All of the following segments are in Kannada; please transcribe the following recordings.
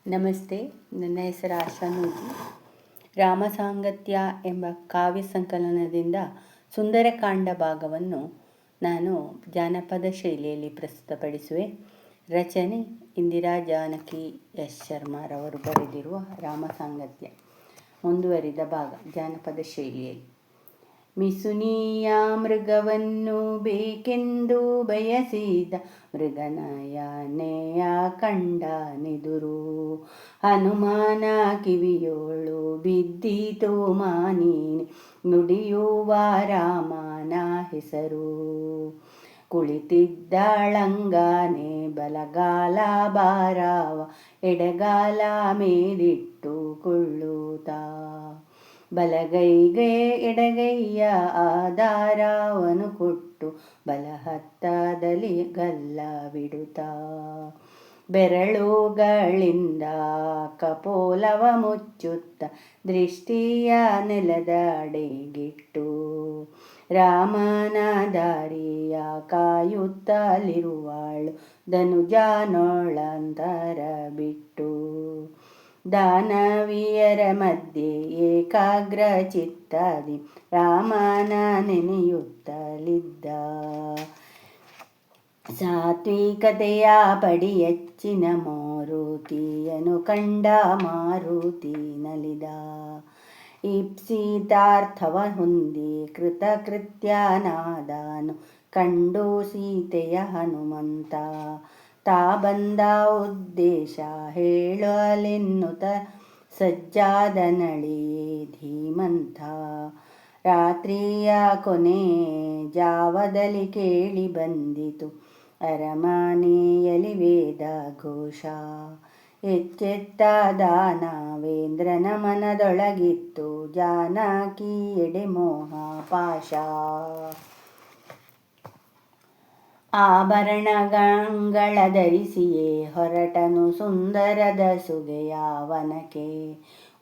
ನಮಸ್ತೆ. ನನ್ನ ಹೆಸರು ಆಶಾ ನೂಜಿ. ರಾಮಸಾಂಗತ್ಯ ಎಂಬ ಕಾವ್ಯ ಸಂಕಲನದಿಂದ ಸುಂದರಕಾಂಡ ಭಾಗವನ್ನು ನಾನು ಜಾನಪದ ಶೈಲಿಯಲ್ಲಿ ಪ್ರಸ್ತುತಪಡಿಸುವೆ. ರಚನೆ ಇಂದಿರಾ ಜಾನಕಿ ಎಸ್ ಶರ್ಮಾರವರು ಬರೆದಿರುವ ರಾಮಸಾಂಗತ್ಯ. ಮುಂದುವರಿದ ಭಾಗ ಜಾನಪದ ಶೈಲಿಯಲ್ಲಿ. ಮಿಸುನೀಯ ಮೃಗವನ್ನು ಬೇಕೆಂದು ಬಯಸಿದ ಮೃಗನಯನೆಯ ಕಂಡನೆದುರು. ಹನುಮಾನ ಕಿವಿಯೋಳು ಬಿದ್ದಿತು ಮಾನಿನಿ ನುಡಿಯುವ ರಾಮನ ಹೆಸರು. ಕುಳಿತಿದ್ದಳಂಗಾನೆ ಬಲಗಾಲ ಬಾರವ ಎಡಗಾಲ ಮೇಲಿಟ್ಟು ಕೊಳ್ಳುತ್ತಾ. ಬಲಗೈಗೆ ಎಡಗೈಯ ಆಧಾರವನ್ನು ಕೊಟ್ಟು ಬಲಹತ್ತದಲ್ಲಿ ಗಲ್ಲ ಬಿಡುತ್ತಾ. ಬೆರಳುಗಳಿಂದ ಕಪೋಲವ ಮುಚ್ಚುತ್ತ ದೃಷ್ಟಿಯ ನೆಲದಡೆಗಿಟ್ಟು. ರಾಮನ ದಾರಿಯ ಕಾಯುತ್ತಲಿರುವಳು ಧನುಜನೊಳಂತರ ಬಿಟ್ಟು. ದಾನವೀಯರ ಮಧ್ಯೆ ಏಕಾಗ್ರ ಚಿತ್ತದಿ ರಾಮನ ನೆನೆಯುತ್ತಲಿದ್ದ. ಸಾತ್ವಿಕತೆಯ ಪಡಿಯಚ್ಚಿನ ಮಾರುತಿಯನು ಕಂಡ ಮಾರುತಿ ನಲಿದ. ಈಪ್ಸಿತಾರ್ಥವ ಹೊಂದಿ ಕೃತಕೃತ್ಯನಾದನು ಕಂಡು ಸೀತೆಯ ಹನುಮಂತ. ತಾ ಬಂದ ಉದ್ದೇಶ ಹೇಳಲೆನ್ನುತ್ತ ಸಜ್ಜಾದನಳಿಯೇ ಧೀಮಂತ. ರಾತ್ರಿಯ ಕೊನೆ ಜಾವದಲ್ಲಿ ಕೇಳಿ ಬಂದಿತು ಅರಮನೆಯಲ್ಲಿ ವೇದ ಘೋಷ. ಎಚ್ಚೆತ್ತ ದಾನವೇಂದ್ರನ ಮನದೊಳಗಿತ್ತು ಜಾನಕಿ ಎಡೆ ಮೋಹ ಪಾಶ. ಆಭರಣಗಳ ಧರಿಸಿಯೇ ಹೊರಟನು ಸುಂದರದ ಸುಗೆಯ ವನಕ್ಕೆ.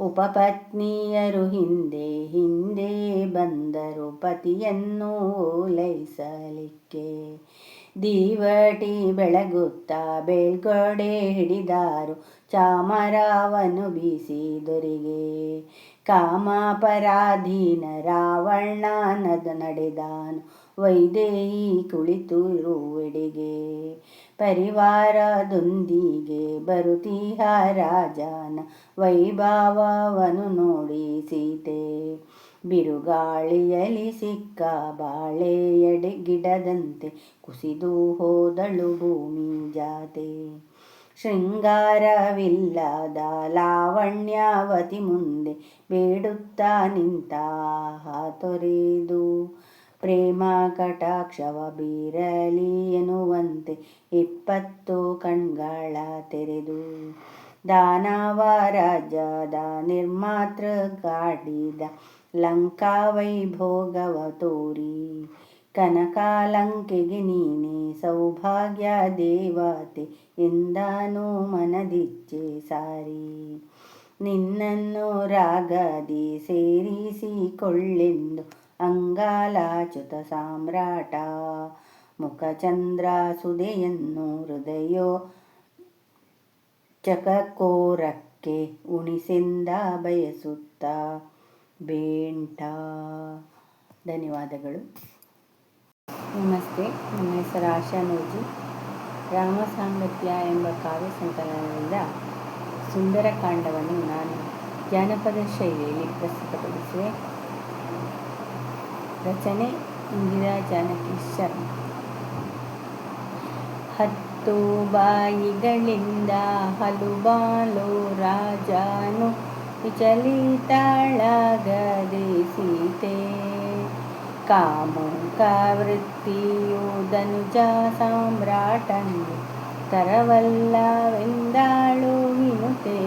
ಉಪಪತ್ನಿಯರು ಹಿಂದೆ ಹಿಂದೆ ಬಂದರು ಪತಿಯನ್ನು ಓಲೈಸಲಿಕ್ಕೆ. ದೀವಟಿ ಬೆಳಗುತ್ತಾ ಬೆಳ್ಗೊಡೆ ಹಿಡಿದಾರು ಚಾಮರವನ್ನು ಬೀಸಿ ದೊರೆಗೆ. ಕಾಮಪರಾಧೀನ ರಾವಣನದ ನಡೆದಾನು ವೈದೇಹಿ ಕುಳಿತಿರುವೆಡೆಗೆ. ಪರಿವಾರದೊಂದಿಗೆ ಬರುತ್ತಿಹ ರಾಜನ ವೈಭವವನ್ನು ನೋಡಿ ಸೀತೆ. ಬಿರುಗಾಳಿಯಲ್ಲಿ ಸಿಕ್ಕ ಬಾಳೆಯಡೆ ಗಿಡದಂತೆ ಕುಸಿದು ಹೋದಳು ಭೂಮಿ ಜಾತೆ. ಶೃಂಗಾರವಿಲ್ಲದ ಲಾವಣ್ಯವತಿ ಮುಂದೆ ಬೇಡುತ್ತಾ ನಿಂತ ತೊರೆದು. ಪ್ರೇಮ ಕಟಾಕ್ಷವ ಬೀರಲಿ ಎನ್ನುವಂತೆ 20 ಕಣ್ಗಳ ತೆರೆದು. ದಾನವ ರಾಜ್ಯದ ನಿರ್ಮಾತೃ ಕಾಡಿದ ಲಂಕಾ ವೈಭೋಗವ ತೋರಿ. ಕನಕಲಂಕೆಗೆ ನೀನೆ ಸೌಭಾಗ್ಯ ದೇವತೆ ಎಂದನು ಮನದಿಚ್ಛೆ ಸಾರಿ. ನಿನ್ನನ್ನು ರಾಗದಿ ಸೇರಿಸಿಕೊಳ್ಳೆಂದು ಅಂಗಾಲಾಚ್ಯುತ ಸಾಮ್ರಾಟ. ಮುಖಚಂದ್ರ ಸುಧೆಯನ್ನು ಹೃದಯೋ ಚಕಕೋರಕ್ಕೆ ಉಣಿಸೆಂದ ಬಯಸುತ್ತ ಬೇಂಟ. ಧನ್ಯವಾದಗಳು. ನಮಸ್ತೆ. ನನ್ನ ಹೆಸರು ಆಶಾ ನೂಜಿ. ರಾಮಸಾಂಗತ್ಯ ಎಂಬ ಕಾವ್ಯ ಸಂಕಲನದಿಂದ ಸುಂದರಕಾಂಡವನ್ನು ನಾನು ಜಾನಪದ ಶೈಲಿಯಲ್ಲಿ ಪ್ರಸ್ತುತಪಡಿಸುವೆ. ರಚನೆ ಇಂದಿರಾ ಜಾನಕಿ ಶರ್ಮಾ. 10 ಬಾಯಿಗಳಿಂದ ಹಲುಬಾಲು ರಾಜನು ವಿಚಲಿತಳಾಗದೆ ಸೀತೆ. ಕಾಮುಕ ವೃತ್ತಿಯು ಧನುಜ ಸಾಮ್ರಾಟನಿಗೆ ತರವಲ್ಲವೆಂದಳು ವಿನುತೆ.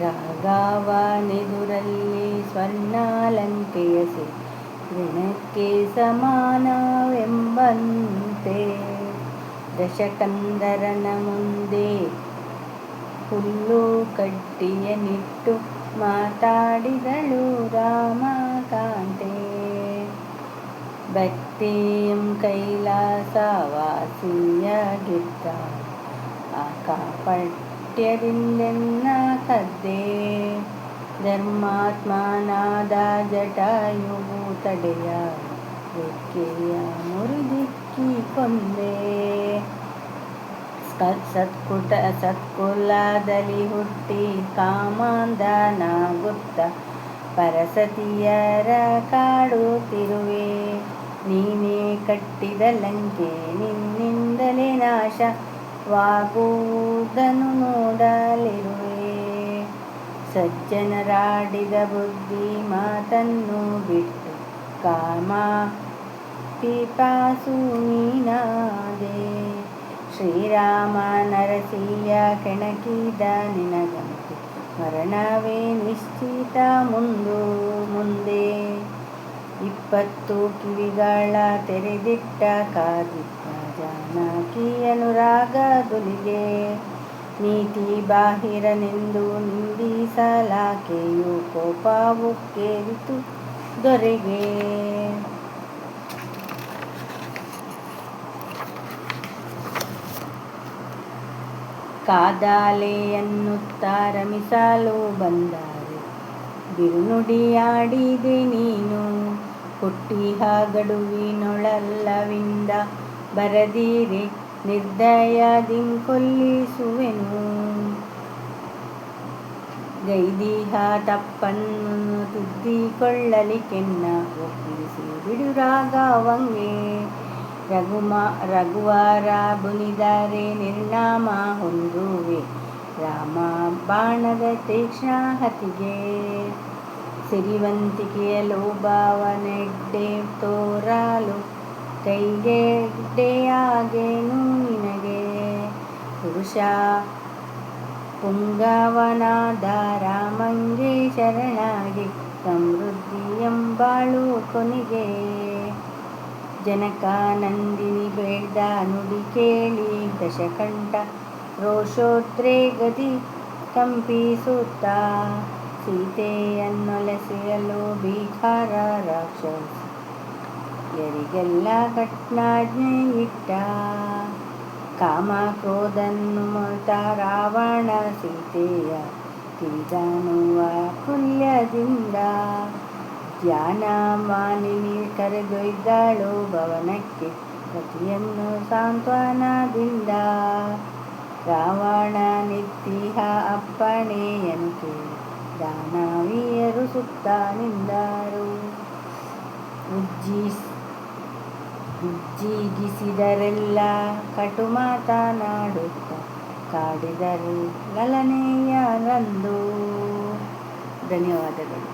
ರಾಘವನೆದುರಲ್ಲಿ ಸ್ವರ್ಣಲಂಕೆಯ ಋಣಕ್ಕೆ ಸಮಾನವೆಂಬಂತೆ. ದಶಕಂದರನ ಮುಂದೆ ಹುಲ್ಲು ಕಡ್ಡಿಯನ್ನಿಟ್ಟು ಮಾತಾಡಿದಳು ರಾಮಕಾಂತೆ. ಭಕ್ತಿಯಂ ಕೈಲಾಸವಾಸಿಯಾಗಿದ್ದ ಆ ಕಾಪಡ್ ಪಠ್ಯದಿಂದೆನ್ನ ಕದ್ದೆ. ಧರ್ಮಾತ್ಮನಾದ ಜಟಾಯುವು ತಡೆಯ ರೆಕ್ಕೆಯ ಮುರಿದಿಕ್ಕಿ ಕೊಂದೆ. ಸತ್ಕುಲದಲ್ಲಿ ಹುಟ್ಟಿ ಕಾಮಾಂಧನಾಗುತ್ತ ಪರಸತಿಯರ ಕಾಡುತ್ತಿರುವೆ. ನೀನೇ ಕಟ್ಟಿದ ಲಂಕೆ ನಿನ್ನಿಂದಲೇ ನಾಶವಾಗುವುದನ್ನು ನೋಡಲಿರುವೆ. ಸಜ್ಜನರಾಡಿದ ಬುದ್ಧಿ ಮಾತನ್ನು ಬಿಟ್ಟು ಕಾಮ ಪಿಪಾಸು ನೀನಾದೆ. ಶ್ರೀರಾಮ ನರಸಿಯ ಕೆಣಕಿದ ನಿನಗಂತೂ ಮರಣವೇ ನಿಶ್ಚಿತ ಮುಂದೆ. 20 ಕಿವಿಗಳ ತೆರೆದಿಟ್ಟ ಕಾದಿದ್ದ ಜಾನಕಿ ಅನುರಾಗದುಲಿಗೆ. ನೀತಿ ಬಾಹಿರನೆಂದು ನಿಂದಿಸಲಾಕೆಯು ಕೋಪವು ಕೇರಿತು ದೊರೆಗೆ. ಕಾದಾಲೆಯನ್ನುತ್ತ ರಮಿಸಲು ಬಂದರೆ ಬಿರುನುಡಿಯಾಡಿದೆ ನೀನು. ಹುಟ್ಟಿಹ ಗಡುವಿನೊಳಲ್ಲವಿಂದ ಬರದಿರೆ ನಿರ್ದಯದಿಂಕೊಲ್ಲಿಸುವೆನು. ಗೈದಿಹ ತಪ್ಪನ್ನು ತಿದ್ದಿಕೊಳ್ಳಲಿಕ್ಕೆನ್ನ ಒಪ್ಪಿಸಿ ಬಿಡು ರಾಘವಂಗೆ. ರಘುವರ ಬುನಿದರೆ ನಿರ್ನಾಮ ಹೊಂದುವೆ ರಾಮ ಬಾಣದ ತೀಕ್ಷ್ಣ ಹತಿಗೆ. ಸಿರಿವಂತಿಕೆಯ ಲೋಭವನೆಡ್ಡೆ ತೋರಲು ಕೈಗೆಡ್ಡೆಯಾಗೇನು ನಿನಗೆ. ಪುರುಷ ಪುಂಗವನಾದ ರಾಮಂಗೆ ಶರಣಾಗಿ ಸಮೃದ್ಧಿಯಂಬಾಳು ಕೊನೆಗೆ. ಜನಕ ನಂದಿನಿ ಬೇಡ್ದ ನುಡಿ ಕೇಳಿ ದಶಕಂಠ ರೋಷೋದ್ರೇಗದಿ ಕಂಪಿಸುತ್ತ ಸೀತೆಯನ್ನೊಲಿಸಲು ಭೀಕರ ರಾಕ್ಷಸರಿಗೆಲ್ಲ ಕಠಿಣಾಜ್ಞೆ ಇಟ್ಟ. ಕಾಮ ಕ್ರೋಧನ್ನುಮತ ರಾವಣ ಸೀತೆಯ ತಿವಿದನು ವಾತ್ಸಲ್ಯದಿಂದ. ಧ್ಯಾನ ಮಾಲಿನಿ ಕರೆದೊಯ್ದಳು ಭವನಕ್ಕೆ ಪತಿಯನ್ನು ಸಾಂತ್ವನದಿಂದ. ರಾವಣ ನಿತ್ತಿಹ ಅಪ್ಪಣೆಯನ್ನು ಕೇಳಿ ದಾನವೀಯರು ಸುತ್ತ ನಿಂದರು. ಉಜ್ಜಿಗಿಸಿದರೆಲ್ಲ ಕಟು ಮಾತನಾಡುತ್ತ ಕಾಡಿದರು ಲಲನೆಯರಂದು. ಧನ್ಯವಾದಗಳು.